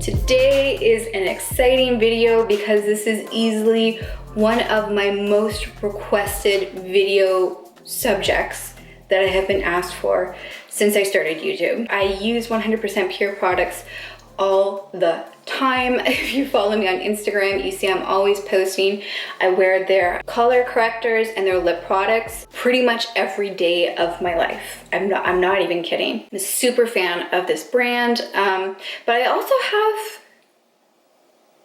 Today is an exciting video because this is easily one of my most requested video subjects that I have been asked for since I started YouTube. I use 100% pure products all the time. If you follow me on Instagram, you see I'm always posting. I wear their color correctors and their lip products pretty much every day of my life. I'm not even kidding. I'm a super fan of this brand, but I also have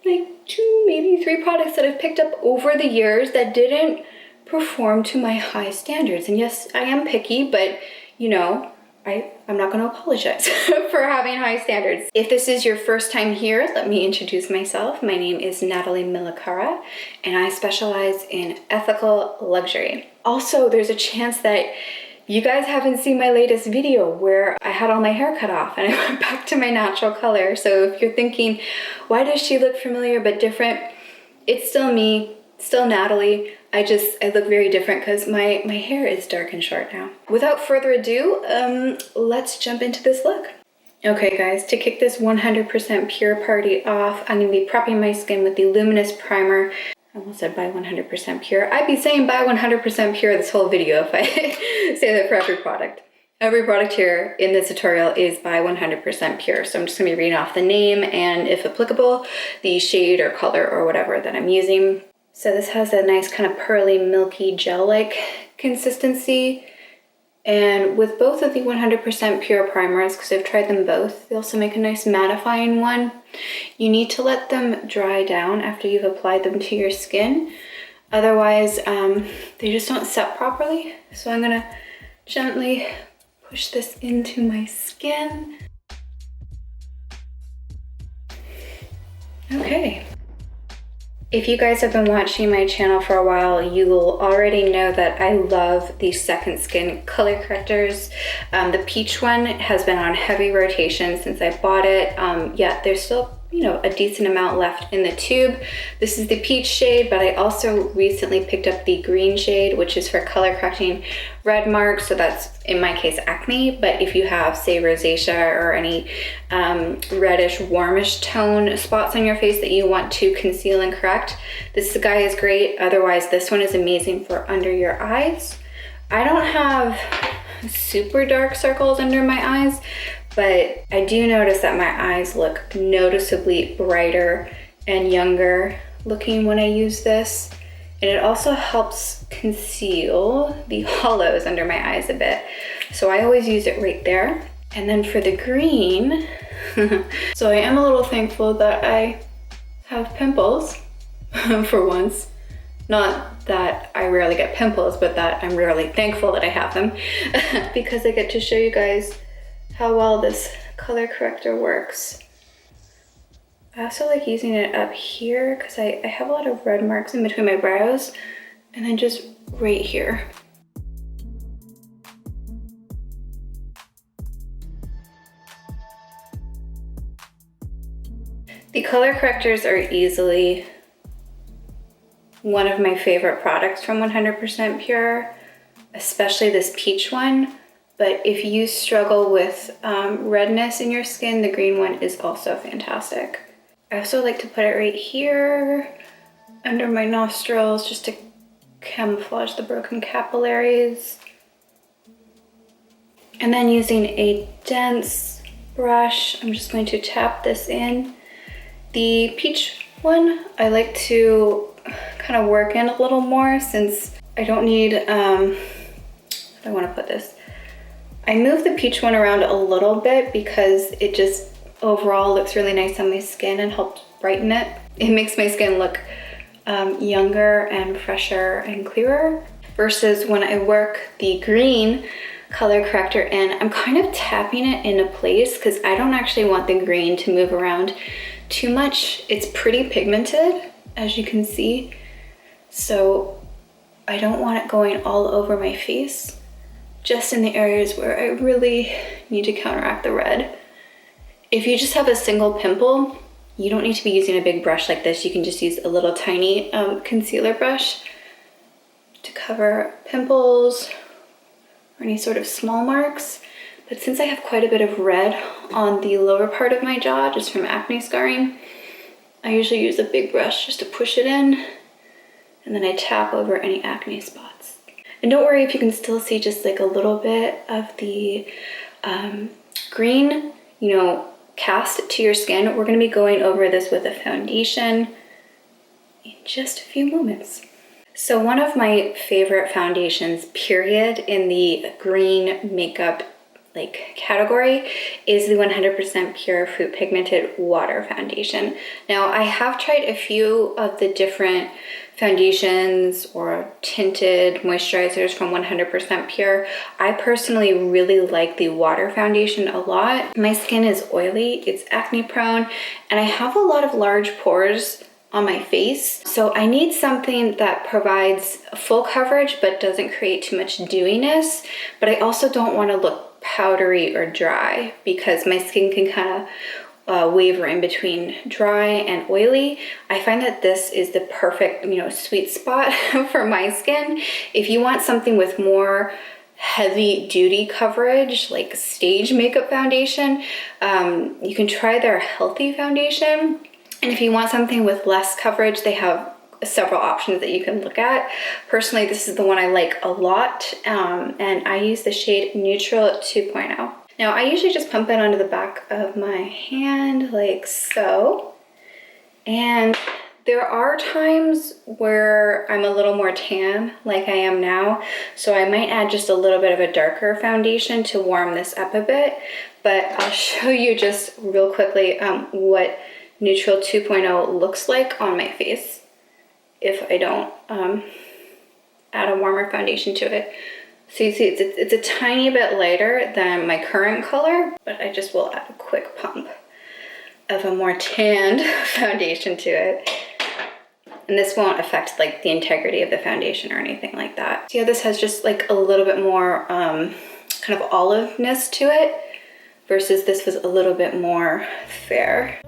like 2, maybe 3 products that I've picked up over the years that didn't perform to my high standards. And yes, I am picky, but you know, I'm not going to apologize for having high standards. If this is your first time here, let me introduce myself. My name is Natalie Milicara, and I specialize in ethical luxury. Also, there's a chance that you guys haven't seen my latest video where I had all my hair cut off and I went back to my natural color. So if you're thinking, why does she look familiar but different? It's still me, still Natalie. I look very different because my hair is dark and short now. Without further ado, let's jump into this look. Okay guys, to kick this 100% pure party off, I'm going to be prepping my skin with the Luminous Primer. I almost said buy 100% pure. I'd be saying buy 100% pure this whole video if I say that for every product. Every product here in this tutorial is by 100% pure. So I'm just going to be reading off the name and, if applicable, the shade or color or whatever that I'm using. So this has a nice kind of pearly, milky, gel-like consistency. And with both of the 100% pure primers, because I've tried them both, they also make a nice mattifying one. You need to let them dry down after you've applied them to your skin. Otherwise, they just don't set properly. So I'm gonna gently push this into my skin. Okay. If you guys have been watching my channel for a while, you will already know that I love the Second Skin color correctors. The peach one has been on heavy rotation since I bought it. Yeah, there's still, you know, a decent amount left in the tube. This is the peach shade, but I also recently picked up the green shade, which is for color correcting red marks. So that's, in my case, acne. But if you have, say, rosacea or any reddish, warmish tone spots on your face that you want to conceal and correct, this guy is great. Otherwise, this one is amazing for under your eyes. I don't have super dark circles under my eyes, but I do notice that my eyes look noticeably brighter and younger looking when I use this. And it also helps conceal the hollows under my eyes a bit. So I always use it right there. And then for the green, so I am a little thankful that I have pimples for once. Not that I rarely get pimples, but that I'm rarely thankful that I have them because I get to show you guys how well this color corrector works. I also like using it up here because I have a lot of red marks in between my brows, and then just right here. The color correctors are easily one of my favorite products from 100% Pure, especially this peach one. But if you struggle with redness in your skin, the green one is also fantastic. I also like to put it right here under my nostrils just to camouflage the broken capillaries. And then using a dense brush, I'm just going to tap this in. The peach one, I like to kind of work in a little more since I don't need, how do I want to put this? I move the peach one around a little bit because it just overall looks really nice on my skin and helps brighten it. It makes my skin look younger and fresher and clearer. Versus when I work the green color corrector in, I'm kind of tapping it into place because I don't actually want the green to move around too much. It's pretty pigmented, as you can see. So I don't want it going all over my face, just in the areas where I really need to counteract the red. If you just have a single pimple, you don't need to be using a big brush like this. You can just use a little tiny concealer brush to cover pimples or any sort of small marks. But since I have quite a bit of red on the lower part of my jaw, just from acne scarring, I usually use a big brush just to push it in, and then I tap over any acne spots. And don't worry if you can still see just like a little bit of the green, you know, cast to your skin. We're gonna be going over this with a foundation in just a few moments. So one of my favorite foundations, period, in the green makeup like category is the 100% pure Fruit Pigmented Water Foundation. Now I have tried a few of the different foundations or tinted moisturizers from 100% pure. I personally really like the water foundation a lot. My skin is oily, it's acne prone, and I have a lot of large pores on my face. So I need something that provides full coverage but doesn't create too much dewiness. But I also don't want to look powdery or dry because my skin can kind of waver in between dry and oily. I find that this is the perfect, you know, sweet spot for my skin. If you want something with more heavy duty coverage, like stage makeup foundation, you can try their Healthy foundation. And if you want something with less coverage, they have several options that you can look at. Personally, this is the one I like a lot, and I use the shade Neutral 2.0. Now, I usually just pump it onto the back of my hand like so. And there are times where I'm a little more tan, like I am now, so I might add just a little bit of a darker foundation to warm this up a bit. But I'll show you just real quickly what Neutral 2.0 looks like on my face if I don't add a warmer foundation to it. So you see it's a tiny bit lighter than my current color, but I just will add a quick pump of a more tanned foundation to it. And this won't affect like the integrity of the foundation or anything like that. So yeah, this has just like a little bit more kind of oliveness to it versus this was a little bit more fair.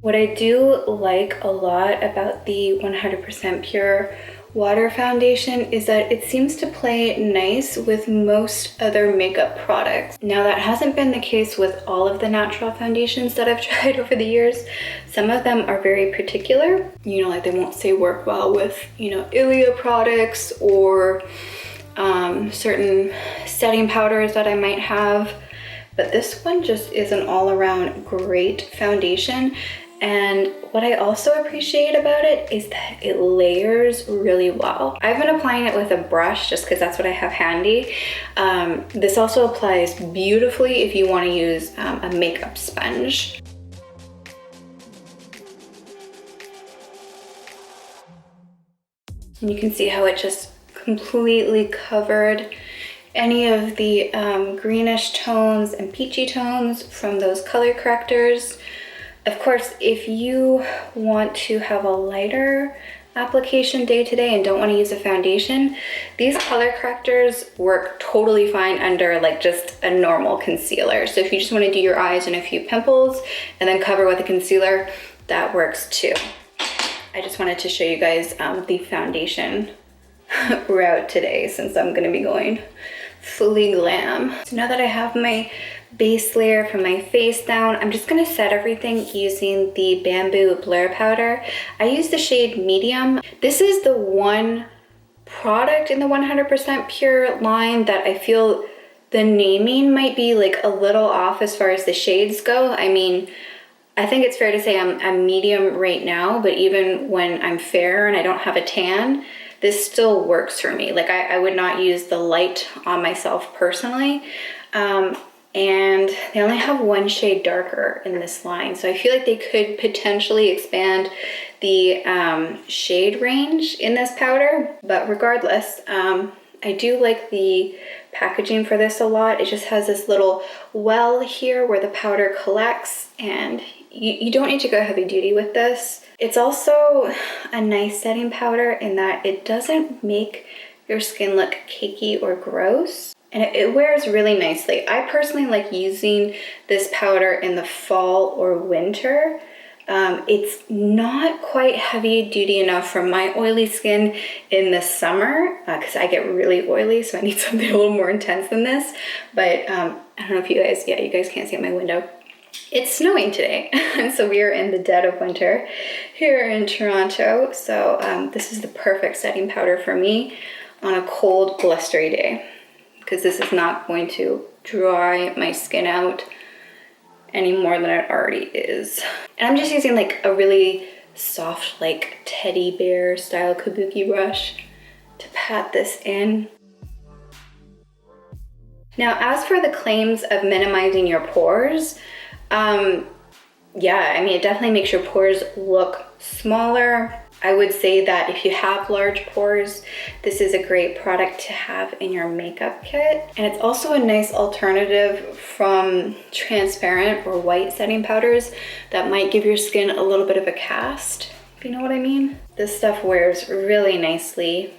What I do like a lot about the 100% pure water foundation is that it seems to play nice with most other makeup products. Now that hasn't been the case with all of the natural foundations that I've tried over the years. Some of them are very particular, you know, like they won't say work well with, you know, Ilia products or certain setting powders that I might have. But this one just is an all-around great foundation. And what I also appreciate about it is that it layers really well. I've been applying it with a brush just because that's what I have handy. This also applies beautifully if you want to use a makeup sponge. And you can see how it just completely covered any of the greenish tones and peachy tones from those color correctors. Of course, if you want to have a lighter application day to day and don't want to use a foundation, these color correctors work totally fine under like just a normal concealer. So if you just want to do your eyes and a few pimples and then cover with a concealer, that works too. I just wanted to show you guys the foundation route today since I'm going to be going fully glam. So now that I have my base layer from my face down, I'm just going to set everything using the Bamboo Blur Powder. I use the shade Medium. This is the one product in the 100% pure line that I feel the naming might be like a little off as far as the shades go. I mean, I think it's fair to say I'm medium right now, but even when I'm fair and I don't have a tan, this still works for me. Like I would not use the light on myself personally. And they only have one shade darker in this line. So I feel like they could potentially expand the shade range in this powder. But regardless, I do like the packaging for this a lot. It just has this little well here where the powder collects, and you don't need to go heavy duty with this. It's also a nice setting powder in that it doesn't make your skin look cakey or gross. And it wears really nicely. I personally like using this powder in the fall or winter It's not quite heavy duty enough for my oily skin in the summer because I get really oily, so I need something a little more intense than this. But I don't know if you guys, yeah, you guys can't see out my window. It's snowing today, and so we are in the dead of winter here in Toronto. So this is the perfect setting powder for me on a cold, blustery day, because this is not going to dry my skin out any more than it already is. And I'm just using like a really soft, like teddy bear style kabuki brush to pat this in. Now, as for the claims of minimizing your pores, yeah, I mean, it definitely makes your pores look smaller. I would say that if you have large pores, this is a great product to have in your makeup kit. And it's also a nice alternative from transparent or white setting powders that might give your skin a little bit of a cast, if you know what I mean. This stuff wears really nicely.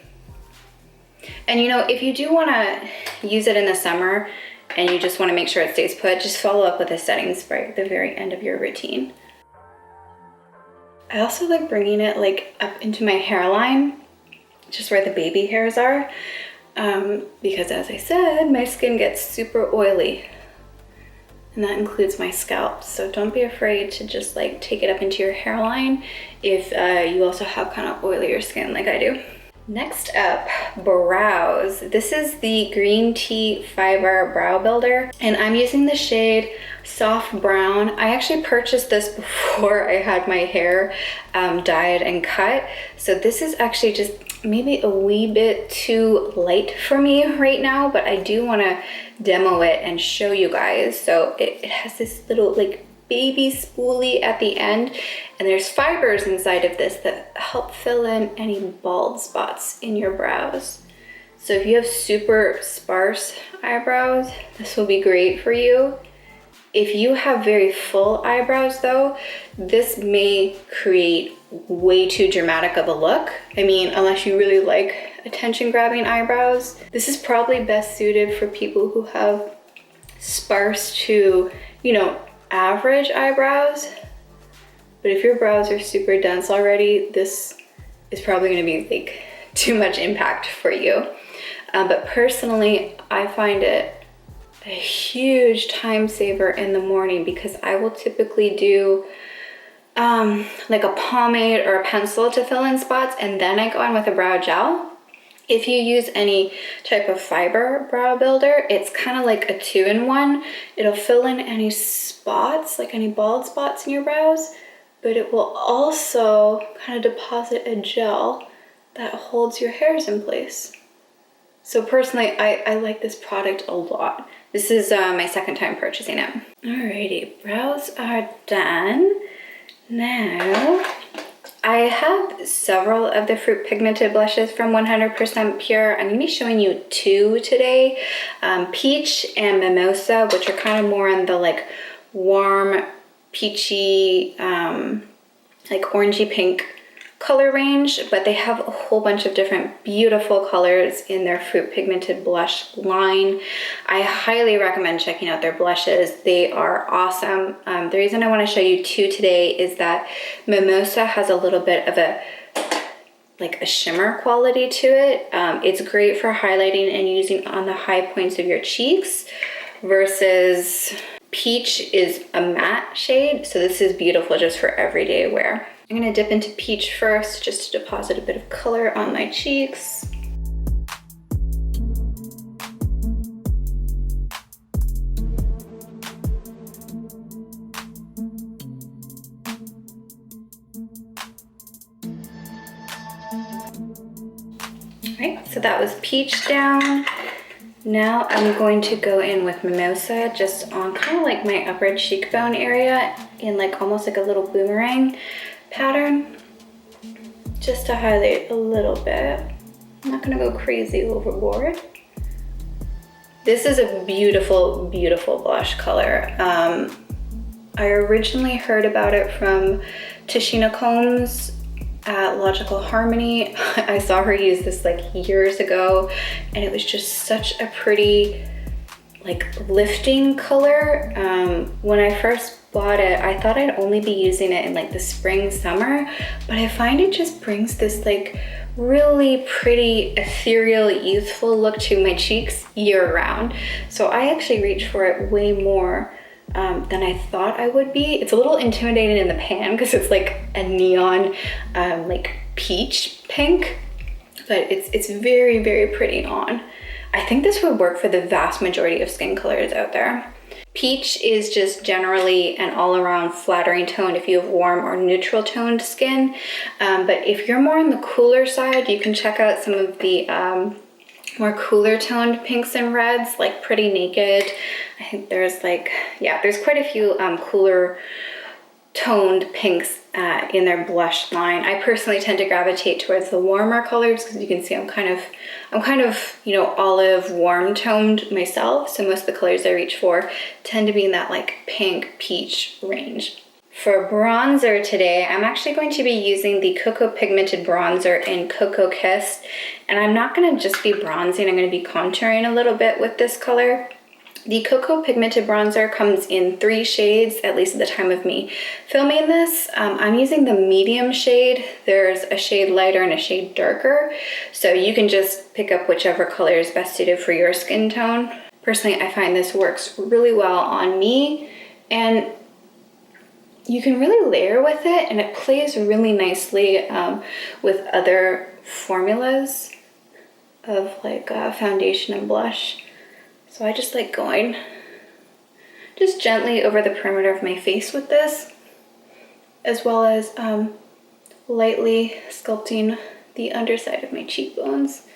And you know, if you do want to use it in the summer and you just want to make sure it stays put, just follow up with a setting spray at the very end of your routine. I also like bringing it like up into my hairline, just where the baby hairs are, because as I said, my skin gets super oily, and that includes my scalp. So don't be afraid to just like take it up into your hairline if you also have kind of oilier skin like I do. Next up, brows. This is the Green Tea Fibre Brow Builder, and I'm using the shade Soft Brown. I actually purchased this before I had my hair dyed and cut, so this is actually just maybe a wee bit too light for me right now, but I do want to demo it and show you guys. So it has this little like baby spoolie at the end, and there's fibers inside of this that help fill in any bald spots in your brows. So if you have super sparse eyebrows, this will be great for you. If you have very full eyebrows though, this may create way too dramatic of a look. I mean, unless you really like attention grabbing eyebrows. This is probably best suited for people who have sparse to, you know, average eyebrows. But if your brows are super dense already, this is probably going to be like too much impact for you. But personally, I find it a huge time saver in the morning, because I will typically do like a pomade or a pencil to fill in spots, and then I go on with a brow gel. If you use any type of fiber brow builder, it's kind of like a 2-in-1. It'll fill in any spots, like any bald spots in your brows, but it will also kind of deposit a gel that holds your hairs in place. So personally, I like this product a lot. This is my second time purchasing it. Alrighty, brows are done. Now, I have several of the Fruit Pigmented Blushes from 100% Pure. I'm going to be showing you two today, Peach and Mimosa, which are kind of more on the like warm, peachy, like orangey pink color range, but they have a whole bunch of different beautiful colors in their Fruit Pigmented Blush line. I highly recommend checking out their blushes. They are awesome. The reason I want to show you two today is that Mimosa has a little bit of a shimmer quality to it. It's great for highlighting and using on the high points of your cheeks, versus Peach is a matte shade, so this is beautiful just for everyday wear. I'm going to dip into Peach first, just to deposit a bit of color on my cheeks. Alright, so that was Peach down. Now I'm going to go in with Mimosa just on kind of like my upper cheekbone area in like almost like a little boomerang pattern, just to highlight a little bit. I'm not gonna go crazy overboard. This is a beautiful, beautiful blush color. I originally heard about it from Tashina Combs at Logical Harmony. I saw her use this like years ago, and it was just such a pretty like lifting color. When I first bought it, I thought I'd only be using it in like the spring, summer, but I find it just brings this like really pretty, ethereal, youthful look to my cheeks year round. So I actually reach for it way more than I thought I would be. It's a little intimidating in the pan because it's like a neon like peach pink, but it's very, very pretty on. I think this would work for the vast majority of skin colors out there. Peach is just generally an all-around flattering tone if you have warm or neutral toned skin. But if you're more on the cooler side, you can check out some of the more cooler toned pinks and reds, like Pretty Naked. I think there's like, yeah, there's quite a few cooler toned pinks in their blush line. I personally tend to gravitate towards the warmer colors because you can see I'm kind of, you know, olive warm toned myself. So most of the colors I reach for tend to be in that like pink peach range. For bronzer today, I'm actually going to be using the Cocoa Pigmented Bronzer in Cocoa Kiss. And I'm not gonna just be bronzing, I'm gonna be contouring a little bit with this color. The Cocoa Pigmented Bronzer comes in 3 shades, at least at the time of me filming this. I'm using the medium shade. There's a shade lighter and a shade darker. So you can just pick up whichever color is best suited for your skin tone. Personally, I find this works really well on me, and you can really layer with it, and it plays really nicely with other formulas of like foundation and blush. So I just like going just gently over the perimeter of my face with this, as well as lightly sculpting the underside of my cheekbones.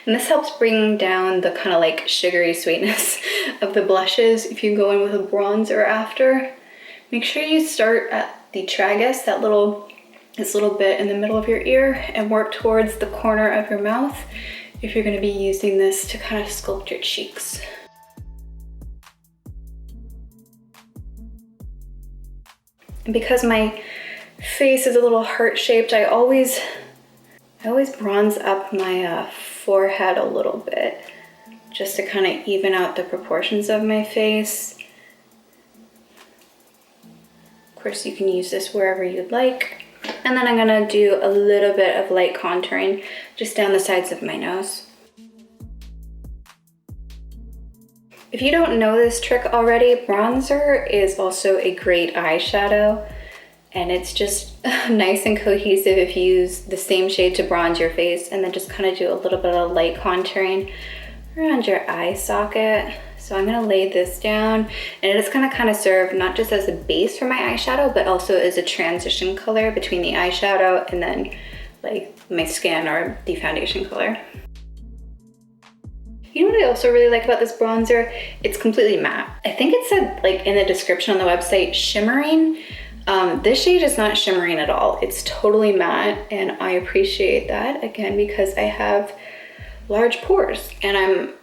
And this helps bring down the kind of like sugary sweetness of the blushes if you go in with a bronzer after. Make sure you start at the tragus, this little bit in the middle of your ear, and work towards the corner of your mouth if you're going to be using this to kind of sculpt your cheeks. And because my face is a little heart-shaped, I always bronze up my forehead a little bit just to kind of even out the proportions of my face. Of course, you can use this wherever you'd like. And then I'm gonna do a little bit of light contouring just down the sides of my nose. If you don't know this trick already, bronzer is also a great eyeshadow, and it's just nice and cohesive if you use the same shade to bronze your face and then just kind of do a little bit of light contouring around your eye socket. So I'm gonna lay this down, and it's gonna kind of serve not just as a base for my eyeshadow, but also as a transition color between the eyeshadow and then like my skin or the foundation color. You know what I also really like about this bronzer? It's completely matte. I think it said like in the description on the website, shimmering. This shade is not shimmering at all. It's totally matte, and I appreciate that, again, because I have large pores and I'm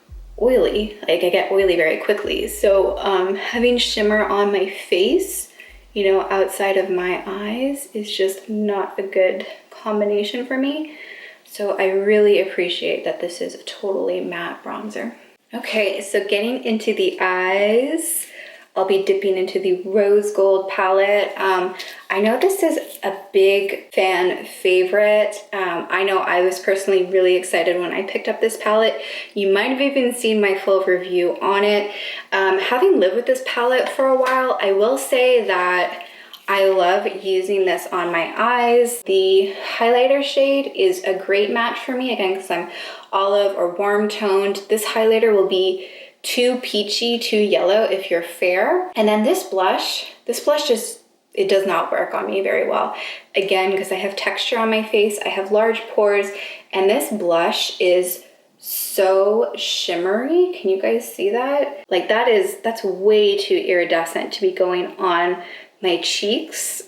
oily. Like, I get oily very quickly. So having shimmer on my face, you know, outside of my eyes is just not a good combination for me. So I really appreciate that this is a totally matte bronzer. Okay, so getting into the eyes, I'll be dipping into the Rose Gold palette. I know this is a big fan favorite. I know I was personally really excited when I picked up this palette. You might have even seen my full review on it. Having lived with this palette for a while, I will say that I love using this on my eyes. The highlighter shade is a great match for me, again, because I'm olive or warm toned. This highlighter will be too peachy, too yellow if you're fair. And then this blush just, it does not work on me very well. Again, because I have texture on my face, I have large pores, and this blush is so shimmery. Can you guys see that? Like that's way too iridescent to be going on my cheeks.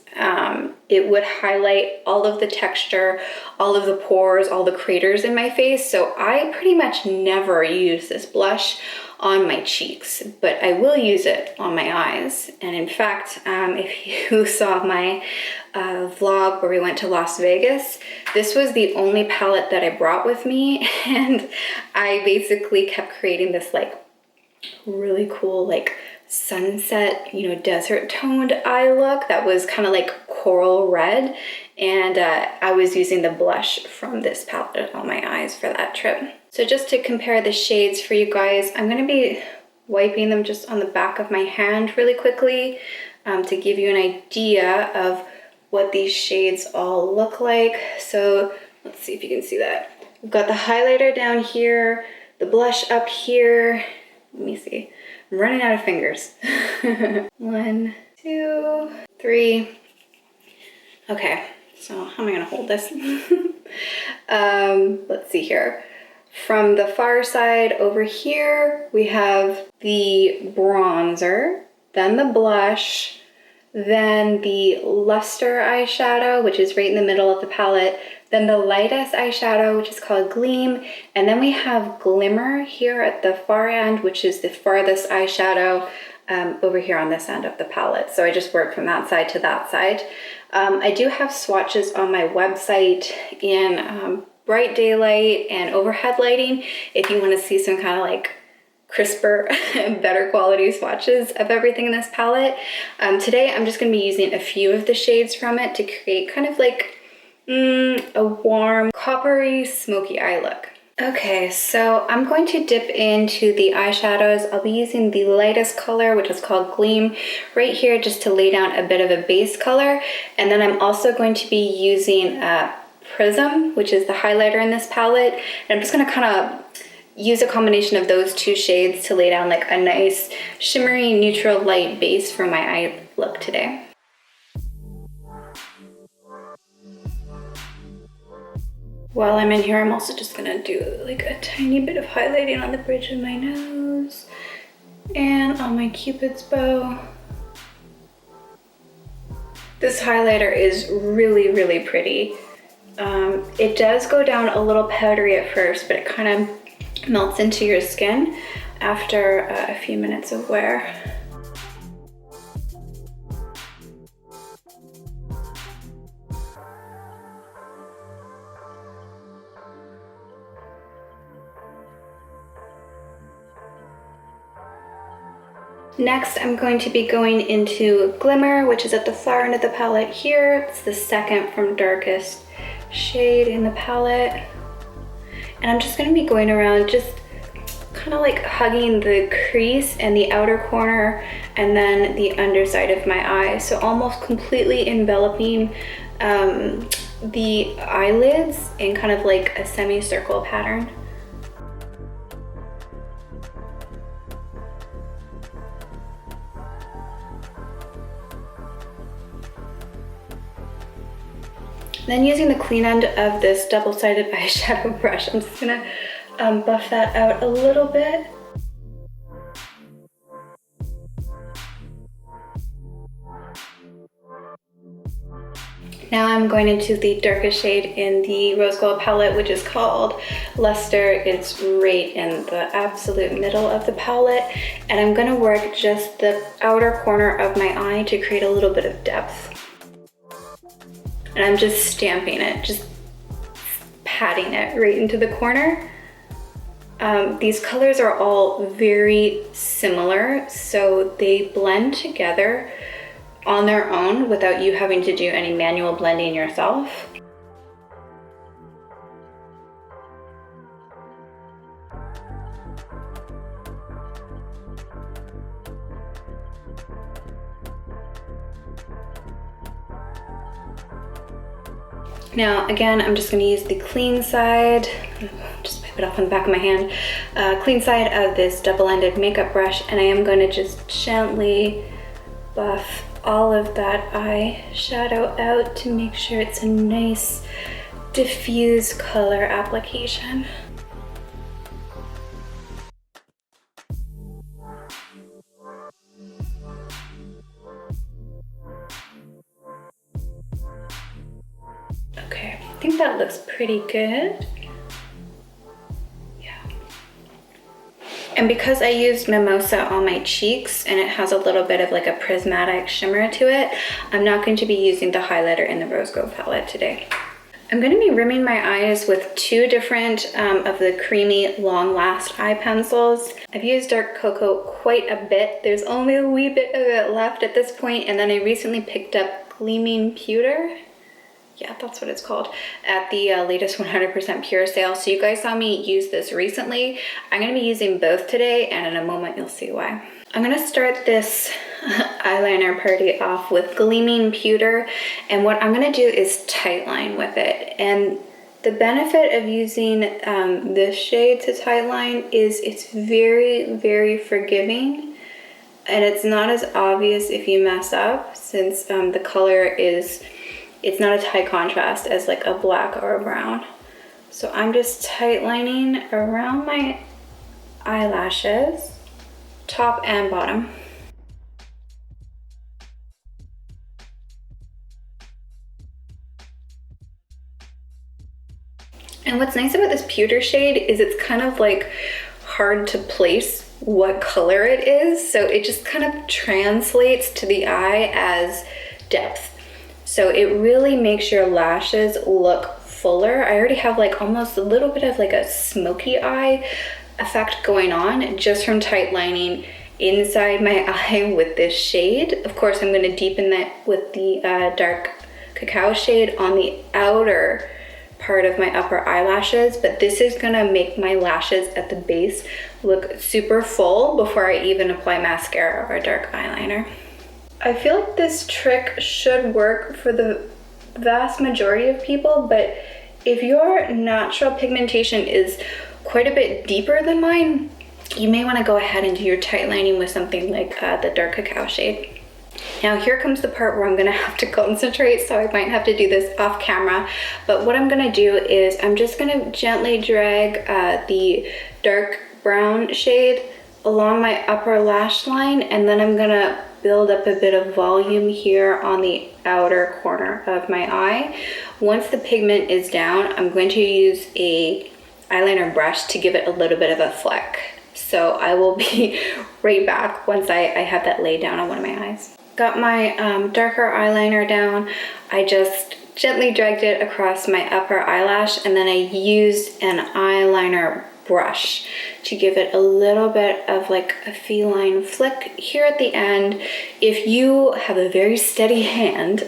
It would highlight all of the texture, all of the pores, all the craters in my face. So I pretty much never use this blush on my cheeks, but I will use it on my eyes. And in fact, if you saw my vlog where we went to Las Vegas, this was the only palette that I brought with me, and I basically kept creating this like really cool like sunset, you know, desert toned eye look that was kind of like coral red, and I was using the blush from this palette on my eyes for that trip. So just to compare the shades for you guys, I'm going to be wiping them just on the back of my hand really quickly to give you an idea of what these shades all look like. So let's see if you can see that. We've got the highlighter down here, the blush up here. Let me see. I'm running out of fingers. 1, 2, 3. Okay, so how am I gonna hold this? Let's see here. From the far side over here, we have the bronzer, then the blush, then the luster eyeshadow, which is right in the middle of the palette, then the lightest eyeshadow, which is called Gleam, and then we have Glimmer here at the far end, which is the farthest eyeshadow over here on this end of the palette. So I just worked from that side to that side. I do have swatches on my website in bright daylight and overhead lighting if you want to see some kind of like crisper and better quality swatches of everything in this palette. Today I'm just going to be using a few of the shades from it to create kind of like a warm, coppery, smoky eye look. Okay, so I'm going to dip into the eyeshadows. I'll be using the lightest color, which is called Gleam, right here just to lay down a bit of a base color. And then I'm also going to be using Prism, which is the highlighter in this palette. And I'm just going to kind of use a combination of those two shades to lay down like a nice shimmery neutral light base for my eye look today. While I'm in here, I'm also just gonna do like a tiny bit of highlighting on the bridge of my nose and on my Cupid's bow. This highlighter is really, really pretty. It does go down a little powdery at first, but it kind of melts into your skin after a few minutes of wear. Next, I'm going to be going into Glimmer, which is at the far end of the palette here. It's the second from darkest shade in the palette. And I'm just going to be going around just kind of like hugging the crease and the outer corner and then the underside of my eye. So almost completely enveloping the eyelids in kind of like a semicircle pattern. Then using the clean end of this double-sided eyeshadow brush, I'm just gonna buff that out a little bit. Now I'm going into the darkest shade in the rose gold palette, which is called Luster. It's right in the absolute middle of the palette. And I'm gonna work just the outer corner of my eye to create a little bit of depth. And I'm just stamping it, just patting it right into the corner. These colors are all very similar, so they blend together on their own without you having to do any manual blending yourself. Now, again, I'm just gonna use the clean side, just wipe it off on the back of my hand, clean side of this double-ended makeup brush, and I am gonna just gently buff all of that eyeshadow out to make sure it's a nice diffuse color application. Okay, I think that looks pretty good. Yeah. And because I used Mimosa on my cheeks and it has a little bit of like a prismatic shimmer to it, I'm not going to be using the highlighter in the Rose Gold palette today. I'm going to be rimming my eyes with two different of the creamy Long Last eye pencils. I've used dark cocoa quite a bit. There's only a wee bit of it left at this point, and then I recently picked up Gleaming Pewter. Yeah, that's what it's called, at the latest 100% Pure sale. So you guys saw me use this recently. I'm going to be using both today, and in a moment you'll see why. I'm going to start this eyeliner party off with Gleaming Pewter, and what I'm going to do is tightline with it. And the benefit of using this shade to tightline is it's very, very forgiving, and it's not as obvious if you mess up, since the color is, it's not as high contrast as like a black or a brown. So I'm just tightlining around my eyelashes, top and bottom. And what's nice about this pewter shade is it's kind of like hard to place what color it is, so it just kind of translates to the eye as depth. So it really makes your lashes look fuller. I already have like almost a little bit of like a smoky eye effect going on just from tight lining inside my eye with this shade. Of course, I'm going to deepen that with the dark cacao shade on the outer part of my upper eyelashes, but this is going to make my lashes at the base look super full before I even apply mascara or dark eyeliner. I feel like this trick should work for the vast majority of people, but if your natural pigmentation is quite a bit deeper than mine, you may want to go ahead and do your tight lining with something like the dark cacao shade. Now here comes the part where I'm gonna have to concentrate, so I might have to do this off camera, but what I'm gonna do is I'm just gonna gently drag the dark brown shade along my upper lash line, and then I'm gonna build up a bit of volume here on the outer corner of my eye. Once the pigment is down, I'm going to use a eyeliner brush to give it a little bit of a fleck. So I will be right back once I have that laid down on one of my eyes. Got my darker eyeliner down. I just gently dragged it across my upper eyelash, and then I used an eyeliner brush to give it a little bit of like a feline flick here at the end. If you have a very steady hand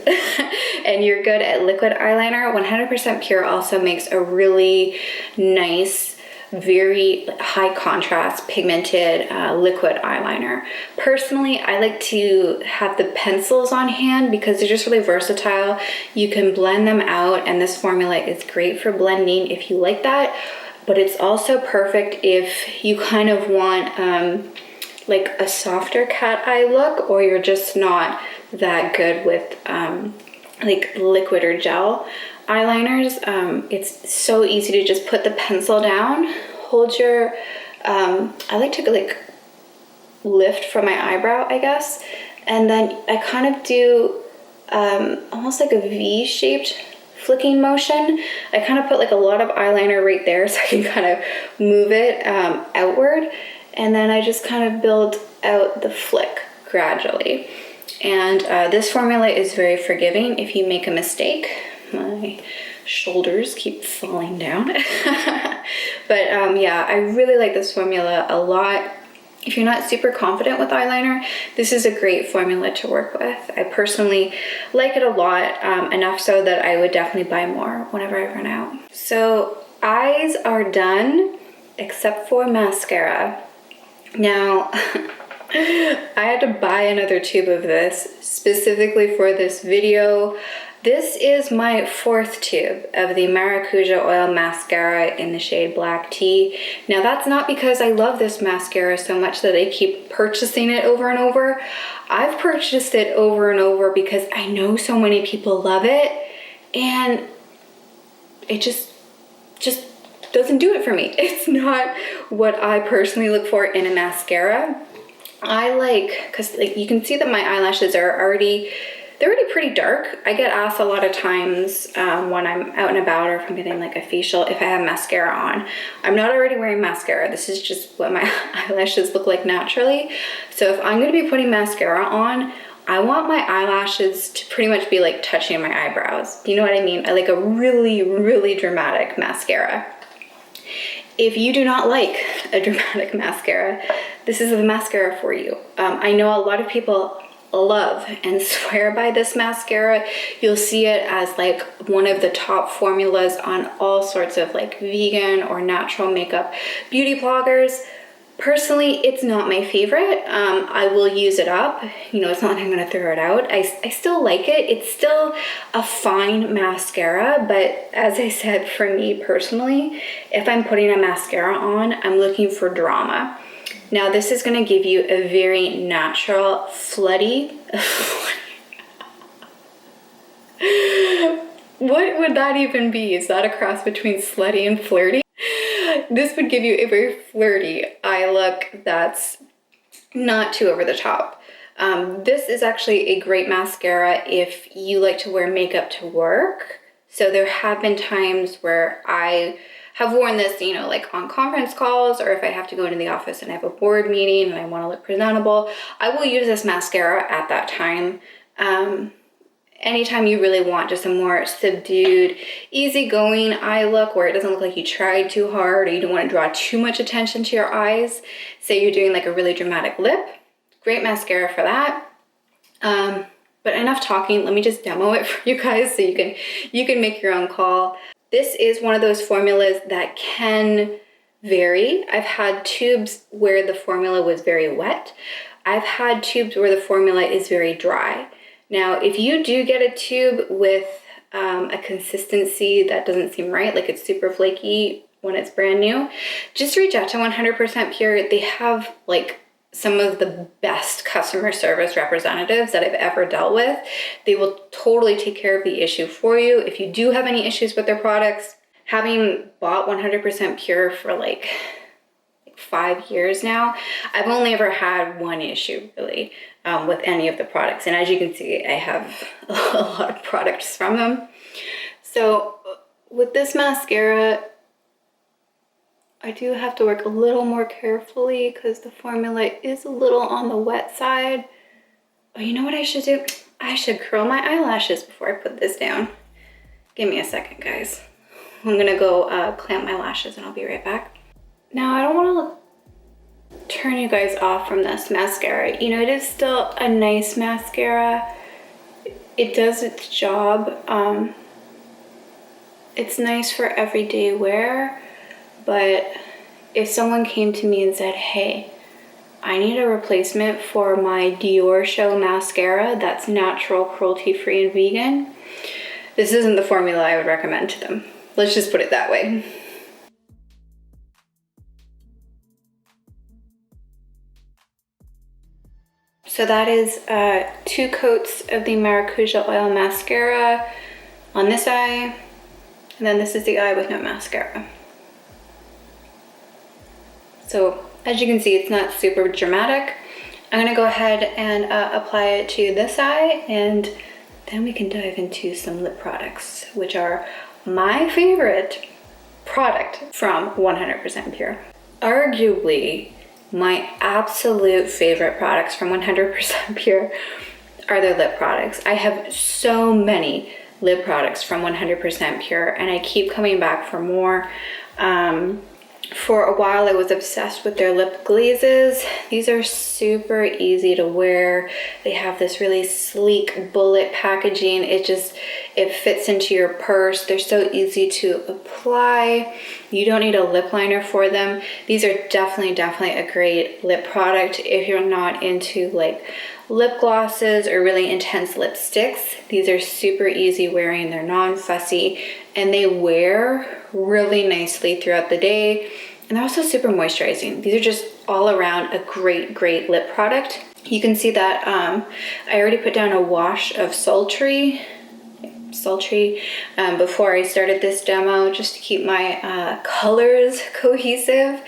and you're good at liquid eyeliner, 100% Pure also makes a really nice, very high contrast pigmented liquid eyeliner. Personally, I like to have the pencils on hand because they're just really versatile. You can blend them out, and this formula is great for blending if you like that, but it's also perfect if you kind of want like a softer cat eye look, or you're just not that good with like liquid or gel eyeliners. It's so easy to just put the pencil down, hold your I like to like lift from my eyebrow, I guess, and then I kind of do almost like a V-shaped flicking motion. I kind of put like a lot of eyeliner right there so I can kind of move it outward, and then I just kind of build out the flick gradually. And this formula is very forgiving if you make a mistake. My shoulders keep falling down. But yeah, I really like this formula a lot. If you're not super confident with eyeliner, this is a great formula to work with. I personally like it a lot, enough so that I would definitely buy more whenever I run out. So eyes are done, except for mascara. Now, I had to buy another tube of this specifically for this video. This is my 4th tube of the Maracuja Oil Mascara in the shade Black Tea. Now that's not because I love this mascara so much that I keep purchasing it over and over. I've purchased it over and over because I know so many people love it, and it just doesn't do it for me. It's not what I personally look for in a mascara. I like, because like you can see that my eyelashes are already, They're already pretty dark. I get asked a lot of times when I'm out and about or if I'm getting like a facial if I have mascara on. I'm not already wearing mascara. This is just what my eyelashes look like naturally. So if I'm going to be putting mascara on, I want my eyelashes to pretty much be like touching my eyebrows. You know what I mean? I like a really, really dramatic mascara. If you do not like a dramatic mascara, this is the mascara for you. I know a lot of people love and swear by this mascara. You'll see it as like one of the top formulas on all sorts of like vegan or natural makeup beauty bloggers. Personally, it's not my favorite. I will use it up. You know, it's not like I'm gonna throw it out. I still like it. It's still a fine mascara, but as I said, for me personally, if I'm putting a mascara on, I'm looking for drama. Now, this is gonna give you a very natural, floody, what would that even be? Is that a cross between slutty and flirty? This would give you a very flirty eye look that's not too over the top. This is actually a great mascara if you like to wear makeup to work. So there have been times where I have worn this, you know, like on conference calls, or if I have to go into the office and I have a board meeting and I want to look presentable, I will use this mascara at that time. Anytime you really want just a more subdued, easygoing eye look where it doesn't look like you tried too hard or you don't want to draw too much attention to your eyes. Say you're doing like a really dramatic lip, great mascara for that. But enough talking, let me just demo it for you guys so you can make your own call. This is one of those formulas that can vary. I've had tubes where the formula was very wet. I've had tubes where the formula is very dry. Now, if you do get a tube with a consistency that doesn't seem right, like it's super flaky when it's brand new, just reach out to 100% Pure. They have like some of the best customer service representatives that I've ever dealt with. They will totally take care of the issue for you. If you do have any issues with their products, having bought 100% Pure for like 5 years now, I've only ever had one issue really with any of the products. And as you can see, I have a lot of products from them. So with this mascara, I do have to work a little more carefully because the formula is a little on the wet side. Oh, you know what I should do? I should curl my eyelashes before I put this down. Give me a second, guys. I'm gonna go clamp my lashes and I'll be right back. Now, I don't want to turn you guys off from this mascara. You know, it is still a nice mascara. It does its job. It's nice for everyday wear, but if someone came to me and said, hey, I need a replacement for my Dior Show mascara that's natural, cruelty-free, and vegan, this isn't the formula I would recommend to them. Let's just put it that way. So that is 2 coats of the Maracuja Oil Mascara on this eye, and then this is the eye with no mascara. So as you can see, it's not super dramatic. I'm gonna go ahead and apply it to this eye, and then we can dive into some lip products, which are my favorite product from 100% Pure. Arguably, my absolute favorite products from 100% Pure are their lip products. I have so many lip products from 100% Pure, and I keep coming back for more. For a while, I was obsessed with their lip glazes. These are super easy to wear. They have this really sleek bullet packaging. It fits into your purse. They're so easy to apply. You don't need a lip liner for them. These are definitely a great lip product if you're not into like lip glosses or really intense lipsticks. These are super easy wearing. They're non-fussy and they wear really nicely throughout the day. And they're also super moisturizing. These are just all around a great lip product. You can see that I already put down a wash of sultry before I started this demo, just to keep my colors cohesive.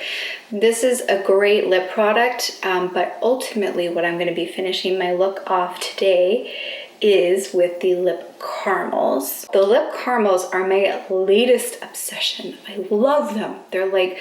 This is a great lip product, but ultimately what I'm going to be finishing my look off today is with the lip caramels. The lip caramels are my latest obsession. I love them. They're like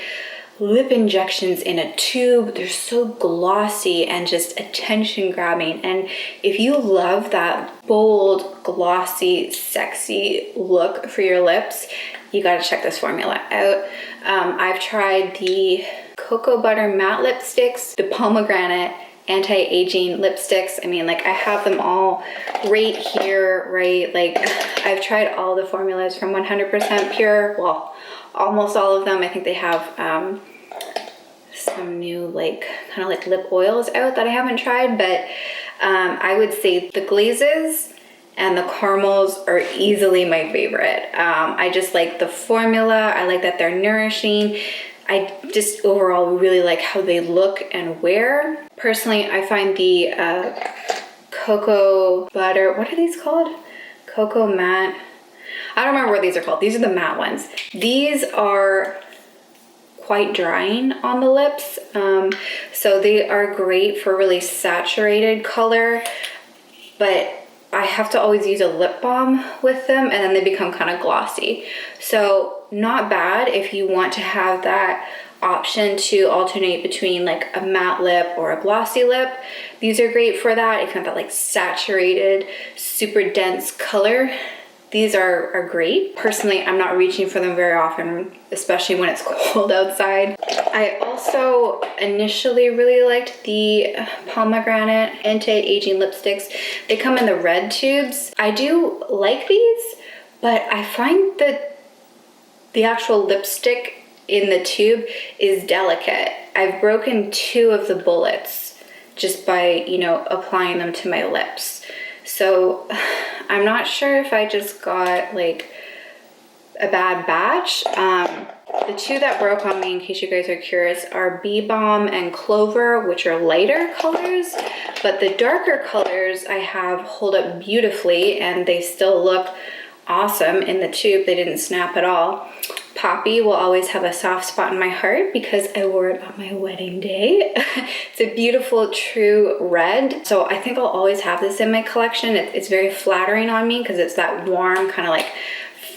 lip injections in a tube. They're so glossy and just attention grabbing. And if you love that bold, glossy, sexy look for your lips, you gotta check this formula out. I've tried the Cocoabutter Matte Lipsticks, the Pomegranate Anti-Aging Lipsticks. I mean, like, I have them all right here, right? Like, I've tried all the formulas from 100% Pure. Well, almost all of them. I think they have some new, like, kind of like lip oils out that I haven't tried, but I would say the glazes and the caramels are easily my favorite. I just like the formula. I like that they're nourishing. I just overall really like how they look and wear. Personally, I find the cocoa butter, what are these called? Cocoa matte. I don't remember what these are called. These are the matte ones. These are quite drying on the lips. So they are great for really saturated color, but I have to always use a lip balm with them and then they become kind of glossy. So not bad if you want to have that option to alternate between like a matte lip or a glossy lip. These are great for that. If you want that like saturated, super dense color, these are great. Personally, I'm not reaching for them very often, especially when it's cold outside. I also initially really liked the Pomegranate Anti-Aging Lipsticks. They come in the red tubes. I do like these, but I find that the actual lipstick in the tube is delicate. I've broken 2 of the bullets just by, you know, applying them to my lips. So I'm not sure if I just got like a bad batch. The 2 that broke on me, in case you guys are curious, are Bee Balm and Clover, which are lighter colors, but the darker colors I have hold up beautifully and they still look awesome in the tube. They didn't snap at all. Poppy will always have a soft spot in my heart because I wore it on my wedding day. It's a beautiful true red. So I think I'll always have this in my collection. It's very flattering on me because it's that warm kind of like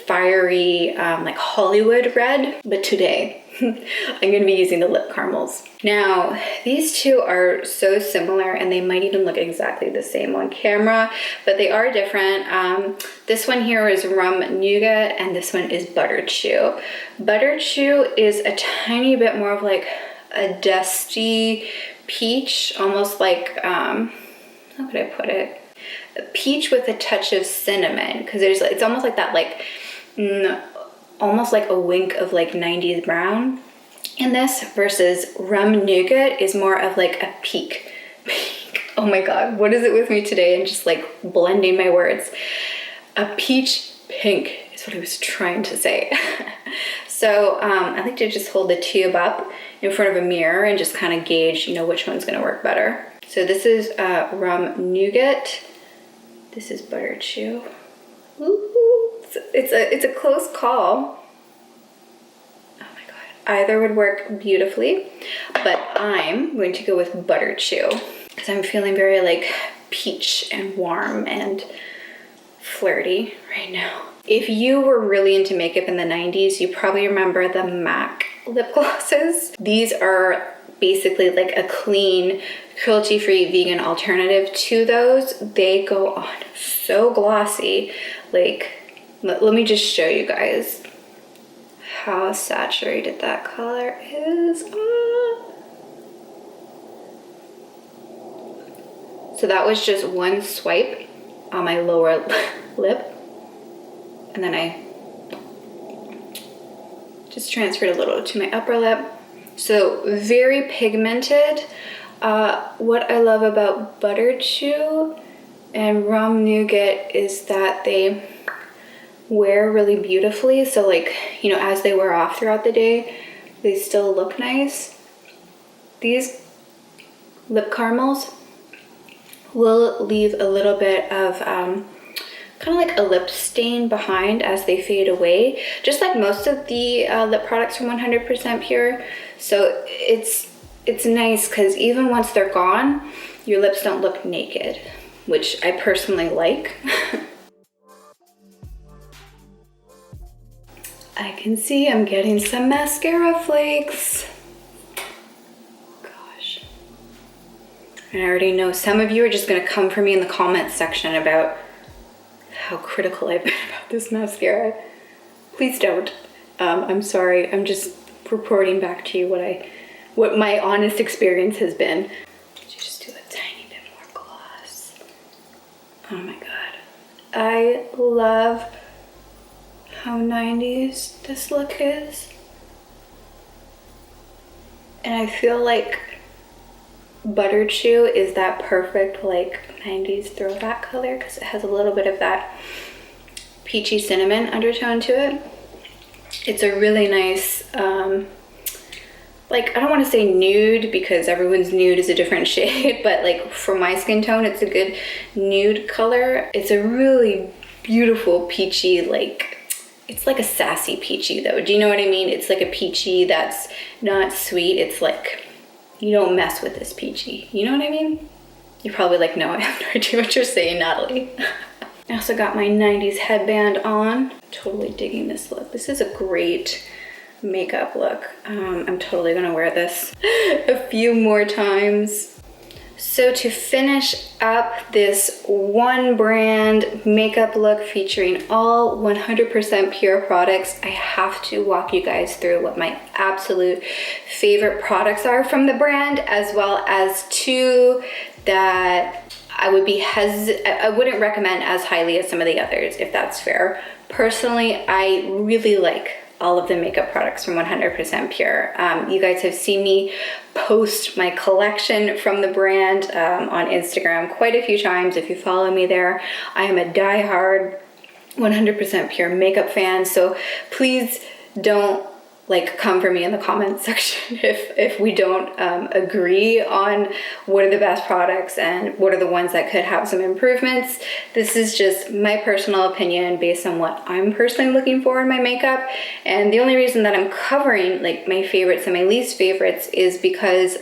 fiery like Hollywood red. But today I'm going to be using the lip caramels. Now these 2 are so similar and they might even look exactly the same on camera, but they are different. This one here is Rum Nougat and this one is Butter Chew. Butter Chew is a tiny bit more of like a dusty peach, almost like, how could I put it? A peach with a touch of cinnamon, because it's almost like that, like, almost like a wink of like 90s brown in this, versus Rum Nougat is more of like a pink. Oh my god, what is it with me today and just like blending my words? A peach pink is what I was trying to say. So I like to just hold the tube up in front of a mirror and just kind of gauge, you know, which one's gonna work better. So this is Rum Nougat. This is Butter Chew. Ooh, it's a close call. Oh my god, either would work beautifully, but I'm going to go with Butter Chew because I'm feeling very like peach and warm and flirty right now. If you were really into makeup in the 90s, you probably remember the MAC lip glosses. These are basically like a clean, cruelty-free vegan alternative to those. They go on so glossy. Like, let me just show you guys how saturated that color is. So that was just one swipe on my lower lip. And then I just transferred a little to my upper lip. So very pigmented. What I love about Butter Chew and Rum Nougat is that they wear really beautifully. So like, you know, as they wear off throughout the day, they still look nice. These lip caramels will leave a little bit of kind of like a lip stain behind as they fade away, just like most of the lip products from 100% Pure. So it's nice because even once they're gone, your lips don't look naked. which I personally like. I can see I'm getting some mascara flakes. Gosh. And I already know some of you are just gonna come for me in the comments section about how critical I've been about this mascara. Please don't. I'm sorry, I'm just reporting back to you what my honest experience has been. Just do a tiny bit more gloss. Oh my God. I love how 90s this look is. And I feel like Butter Chew is that perfect like 90s throwback color because it has a little bit of that peachy cinnamon undertone to it. It's a really nice, like, I don't want to say nude because everyone's nude is a different shade, but like for my skin tone, it's a good nude color. It's a really beautiful peachy, like, it's like a sassy peachy though. Do you know what I mean? It's like a peachy that's not sweet. It's like, you don't mess with this peachy. You know what I mean? You're probably like, no, I have no idea what you're saying, Natalie. I also got my 90s headband on. Totally digging this look. This is a great makeup look. I'm totally gonna wear this a few more times. So to finish up this one brand makeup look featuring all 100% pure products, I have to walk you guys through what my absolute favorite products are from the brand, as well as two that I wouldn't recommend as highly as some of the others, if that's fair. Personally, I really like all of the makeup products from 100% Pure. You guys have seen me post my collection from the brand on Instagram quite a few times. If you follow me there, I am a diehard 100% Pure makeup fan. So please don't like come for me in the comments section if we don't agree on what are the best products and what are the ones that could have some improvements. This is just my personal opinion based on what I'm personally looking for in my makeup. And the only reason that I'm covering like my favorites and my least favorites is because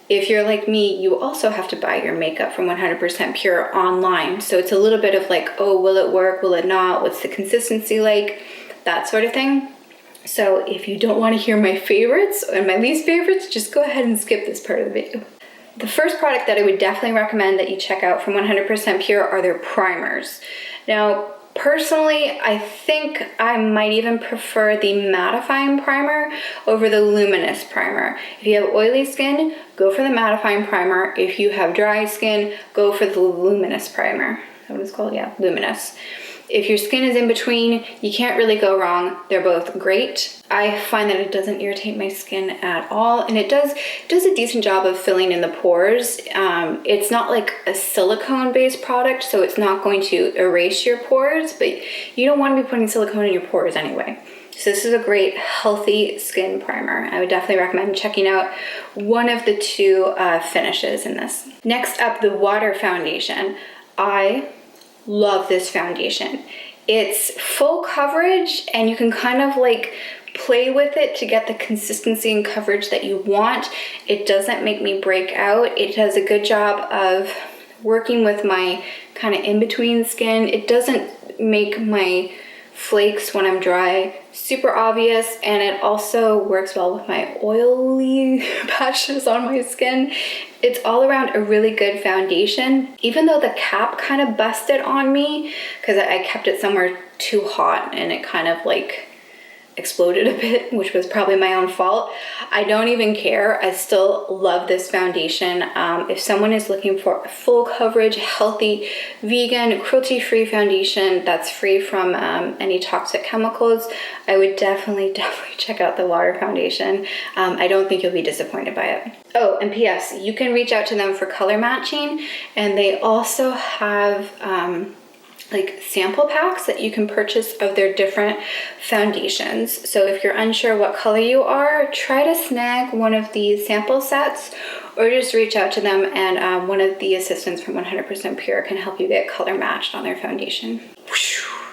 if you're like me, you also have to buy your makeup from 100% Pure online. So it's a little bit of like, oh, will it work? Will it not? What's the consistency like? That sort of thing. So if you don't want to hear my favorites and my least favorites, just go ahead and skip this part of the video. The first product that I would definitely recommend that you check out from 100% Pure are their primers. Now, personally, I think I might even prefer the mattifying primer over the luminous primer. If you have oily skin, go for the mattifying primer. If you have dry skin, go for the luminous primer. Is that what it's called? Yeah, luminous. If your skin is in between, you can't really go wrong. They're both great. I find that it doesn't irritate my skin at all, and it does a decent job of filling in the pores. It's not like a silicone-based product, so it's not going to erase your pores, but you don't want to be putting silicone in your pores anyway. So this is a great healthy skin primer. I would definitely recommend checking out one of the two finishes in this. Next up, the water foundation. I love this foundation. It's full coverage and you can kind of like play with it to get the consistency and coverage that you want. It doesn't make me break out. It does a good job of working with my kind of in-between skin. It doesn't make my flakes when I'm dry super obvious, and it also works well with my oily patches on my skin. It's all around a really good foundation. Even though the cap kind of busted on me because I kept it somewhere too hot and it kind of like exploded a bit, which was probably my own fault. I don't even care. I still love this foundation. If someone is looking for a full coverage, healthy, vegan, cruelty-free foundation that's free from any toxic chemicals, I would definitely check out the water foundation. I don't think you'll be disappointed by it. Oh, and P.S. you can reach out to them for color matching, and they also have like sample packs that you can purchase of their different foundations. So if you're unsure what color you are, try to snag one of these sample sets or just reach out to them, and one of the assistants from 100% Pure can help you get color matched on their foundation.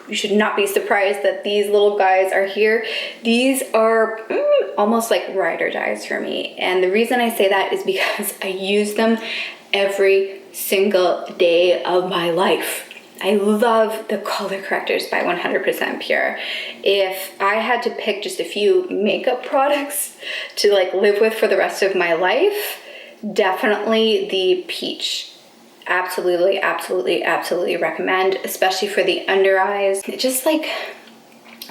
You should not be surprised that these little guys are here. These are almost like ride or dies for me. And the reason I say that is because I use them every single day of my life. I love the color correctors by 100% Pure. If I had to pick just a few makeup products to like live with for the rest of my life, definitely the peach. Absolutely, absolutely, absolutely recommend, especially for the under eyes. It just like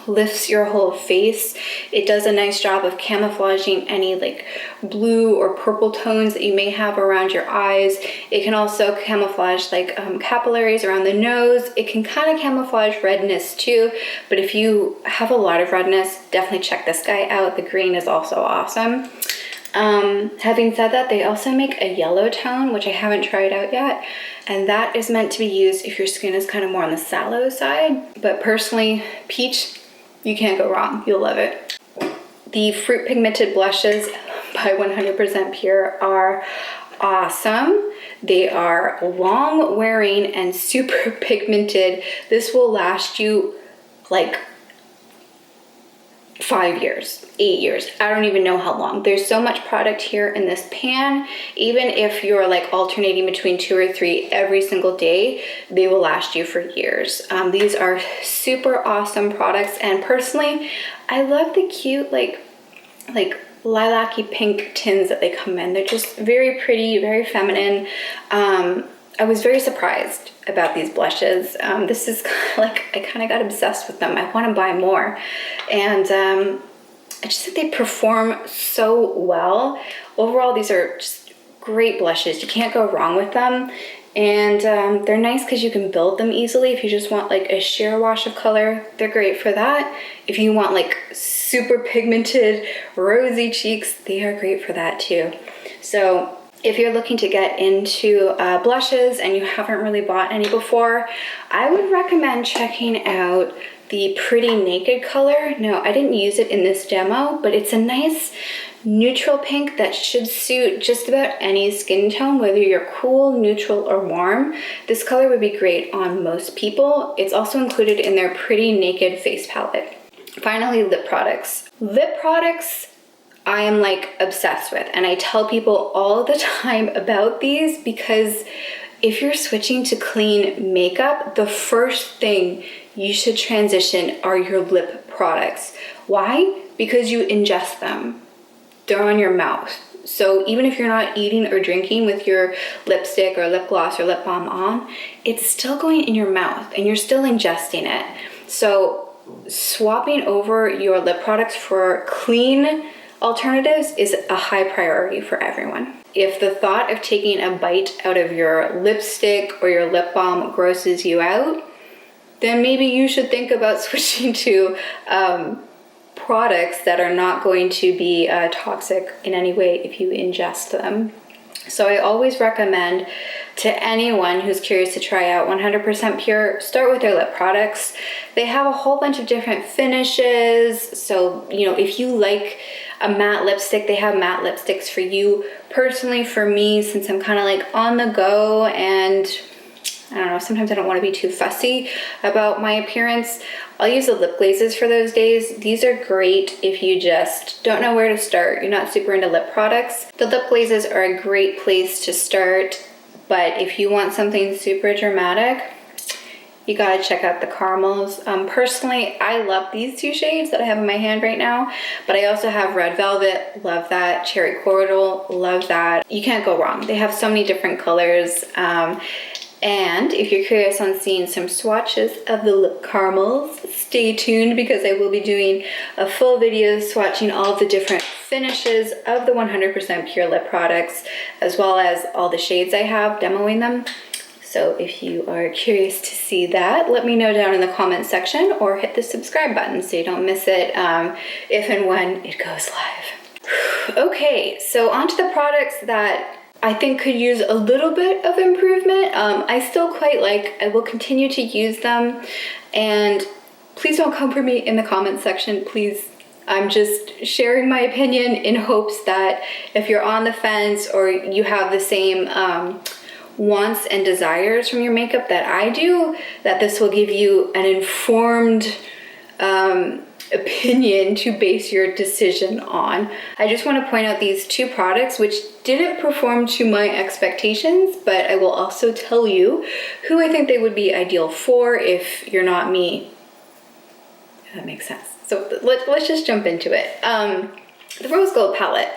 lifts your whole face. It does a nice job of camouflaging any like blue or purple tones that you may have around your eyes. It can also camouflage like capillaries around the nose. It can kind of camouflage redness too, but if you have a lot of redness, definitely check this guy out. The green is also awesome. Having said that, they also make a yellow tone, which I haven't tried out yet, and that is meant to be used if your skin is kind of more on the sallow side. But personally, peach, you can't go wrong. You'll love it. The Fruit Pigmented Blushes by 100% Pure are awesome. They are long wearing and super pigmented. This will last you like 5 years, 8 years. I don't even know how long. There's so much product here in this pan. Even if you're like alternating between 2 or 3 every single day, they will last you for years. These are super awesome products, and personally, I love the cute like lilac-y pink tins that they come in. They're just very pretty, very feminine. I was very surprised about these blushes. This is like, I kind of got obsessed with them. I want to buy more. And I just think they perform so well. Overall, these are just great blushes. You can't go wrong with them. And they're nice because you can build them easily. If you just want like a sheer wash of color, they're great for that. If you want like super pigmented, rosy cheeks, they are great for that too. So if you're looking to get into blushes and you haven't really bought any before, I would recommend checking out the Pretty Naked color. No, I didn't use it in this demo, but it's a nice neutral pink that should suit just about any skin tone, whether you're cool, neutral, or warm. This color would be great on most people. It's also included in their Pretty Naked face palette. Finally, lip products. Lip products I am like obsessed with, and I tell people all the time about these because if you're switching to clean makeup, the first thing you should transition are your lip products. Why? Because you ingest them. They're on your mouth. So even if you're not eating or drinking with your lipstick or lip gloss or lip balm on, it's still going in your mouth and you're still ingesting it. So swapping over your lip products for clean alternatives is a high priority for everyone. If the thought of taking a bite out of your lipstick or your lip balm grosses you out, then maybe you should think about switching to products that are not going to be toxic in any way if you ingest them. So I always recommend to anyone who's curious to try out 100% Pure, start with their lip products. They have a whole bunch of different finishes. So, you know, if you like a matte lipstick, they have matte lipsticks for you. Personally, for me, since I'm kind of like on the go and I don't know, sometimes I don't want to be too fussy about my appearance, I'll use the Lip Glazes for those days. These are great if you just don't know where to start. You're not super into lip products. The Lip Glazes are a great place to start, but if you want something super dramatic, you gotta check out the caramels. Personally, I love these two shades that I have in my hand right now, but I also have Red Velvet, love that. Cherry Cordial, love that. You can't go wrong. They have so many different colors. And if you're curious on seeing some swatches of the lip caramels, stay tuned because I will be doing a full video swatching all of the different finishes of the 100% Pure lip products, as well as all the shades I have, demoing them. So if you are curious to see that, let me know down in the comment section or hit the subscribe button so you don't miss it if and when it goes live. Okay, so onto the products that I think could use a little bit of improvement. I still quite like. I will continue to use them, and please don't come for me in the comment section, please. I'm just sharing my opinion in hopes that if you're on the fence or you have the same wants and desires from your makeup that I do, that this will give you an informed opinion to base your decision on. I just want to point out these two products which didn't perform to my expectations, but I will also tell you who I think they would be ideal for if you're not me. If that makes sense. So let's just jump into it. The Rose Gold palette.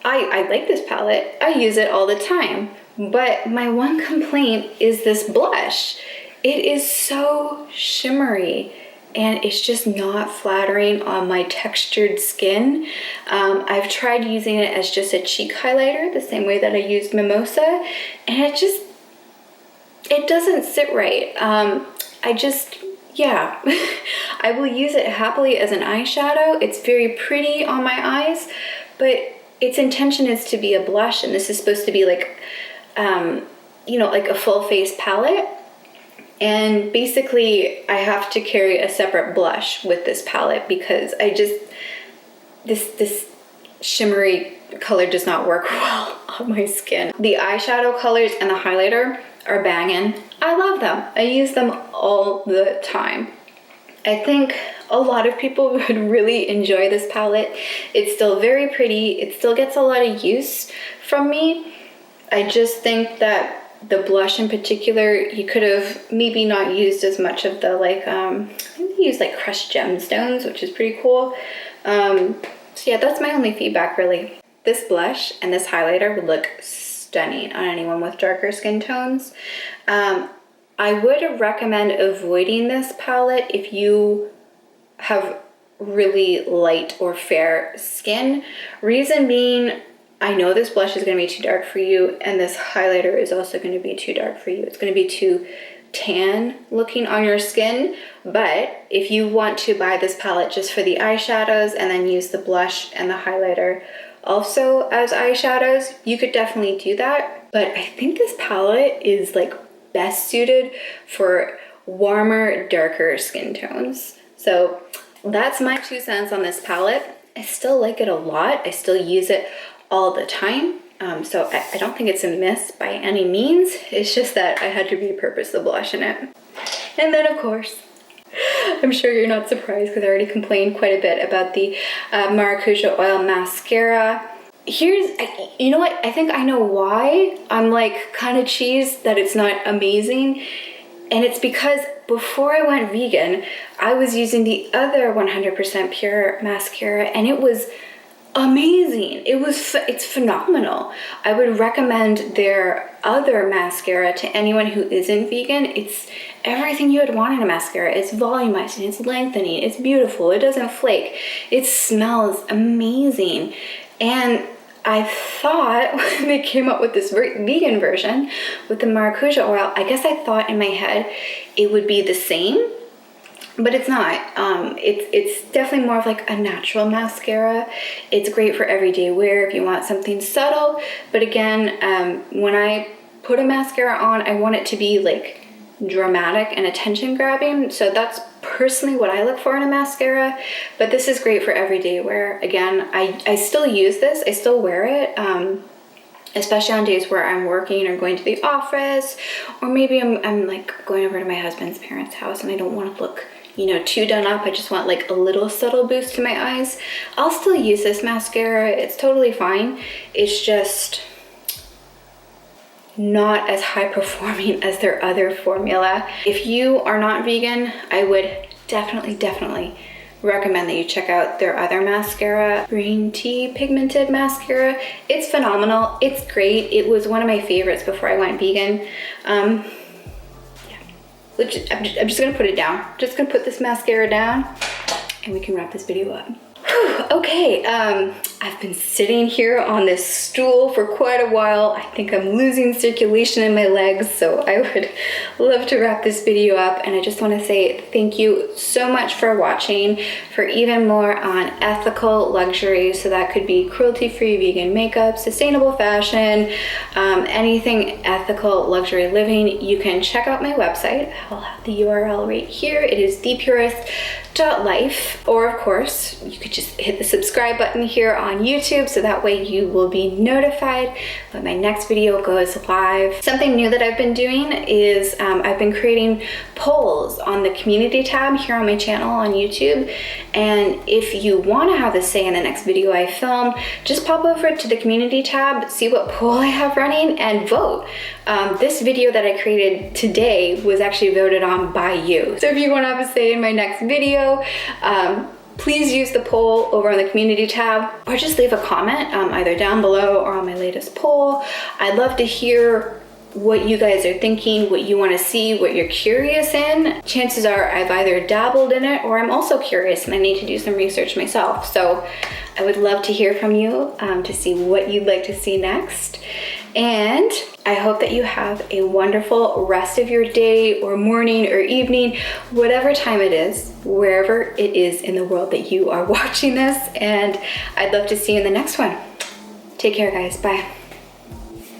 I like this palette. I use it all the time, but my one complaint is this blush. It is so shimmery and it's just not flattering on my textured skin. I've tried using it as just a cheek highlighter, the same way that I used Mimosa, and it doesn't sit right. Yeah, I will use it happily as an eyeshadow. It's very pretty on my eyes, but its intention is to be a blush, and this is supposed to be like, you know, like a full face palette. And basically I have to carry a separate blush with this palette because this shimmery color does not work well on my skin. The eyeshadow colors and the highlighter are banging. I love them. I use them all the time. I think a lot of people would really enjoy this palette. It's still very pretty. It still gets a lot of use from me. I just think that the blush in particular, you could have maybe not used as much of the like, I think they use like crushed gemstones, which is pretty cool. So yeah, that's my only feedback really. This blush and this highlighter would look stunning on anyone with darker skin tones. I would recommend avoiding this palette if you have really light or fair skin. Reason being, I know this blush is going to be too dark for you, and this highlighter is also going to be too dark for you. It's going to be too tan looking on your skin, but if you want to buy this palette just for the eyeshadows and then use the blush and the highlighter also as eyeshadows, you could definitely do that. But I think this palette is like best suited for warmer, darker skin tones. So that's my 2 cents on this palette. I still like it a lot. I still use it all the time. So I don't think it's a miss by any means. It's just that I had to repurpose the blush in it. And then of course, I'm sure you're not surprised because I already complained quite a bit about the Maracuja Oil Mascara. You know what? I think I know why I'm like kind of cheesed that it's not amazing. And it's because before I went vegan, I was using the other 100% pure mascara and it was amazing. It's phenomenal. I would recommend their other mascara to anyone who isn't vegan. It's everything you would want in a mascara. It's volumizing, it's lengthening, it's beautiful, it doesn't flake, it smells amazing. And I thought when they came up with this vegan version with the Maracuja oil, I guess I thought in my head it would be the same, but it's not. It's definitely more of like a natural mascara. It's great for everyday wear if you want something subtle. But again, when I put a mascara on, I want it to be like dramatic and attention grabbing. So that's personally what I look for in a mascara. But this is great for everyday wear. Again, I still use this. I still wear it. Especially on days where I'm working or going to the office, or maybe I'm like going over to my husband's parents' house and I don't want to look, you know, too done up. I just want like a little subtle boost to my eyes. I'll still use this mascara. It's totally fine. It's just not as high performing as their other formula. If you are not vegan, I would definitely recommend that you check out their other mascara, Green Tea Pigmented Mascara. It's phenomenal. It's great. It was one of my favorites before I went vegan. Yeah. I'm just gonna put it down. Just gonna put this mascara down and we can wrap this video up. Whew, okay, I've been sitting here on this stool for quite a while. I think I'm losing circulation in my legs, so I would love to wrap this video up. And I just want to say thank you so much for watching. For even more on ethical luxury, so that could be cruelty-free vegan makeup, sustainable fashion, anything ethical luxury living, you can check out my website. I'll have the URL right here. It is thepurest.life, or of course you could just hit the subscribe button here on on YouTube, so that way you will be notified when my next video goes live. Something new that I've been doing is I've been creating polls on the community tab here on my channel on YouTube, and if you want to have a say in the next video I film, just pop over to the community tab, see what poll I have running, and vote. This video that I created today was actually voted on by you. So if you want to have a say in my next video, please use the poll over on the community tab, or just leave a comment either down below or on my latest poll. I'd love to hear what you guys are thinking, what you want to see, what you're curious in. Chances are I've either dabbled in it or I'm also curious and I need to do some research myself. So I would love to hear from you to see what you'd like to see next. And I hope that you have a wonderful rest of your day or morning or evening, whatever time it is, wherever it is in the world that you are watching this. And I'd love to see you in the next one. Take care, guys. Bye.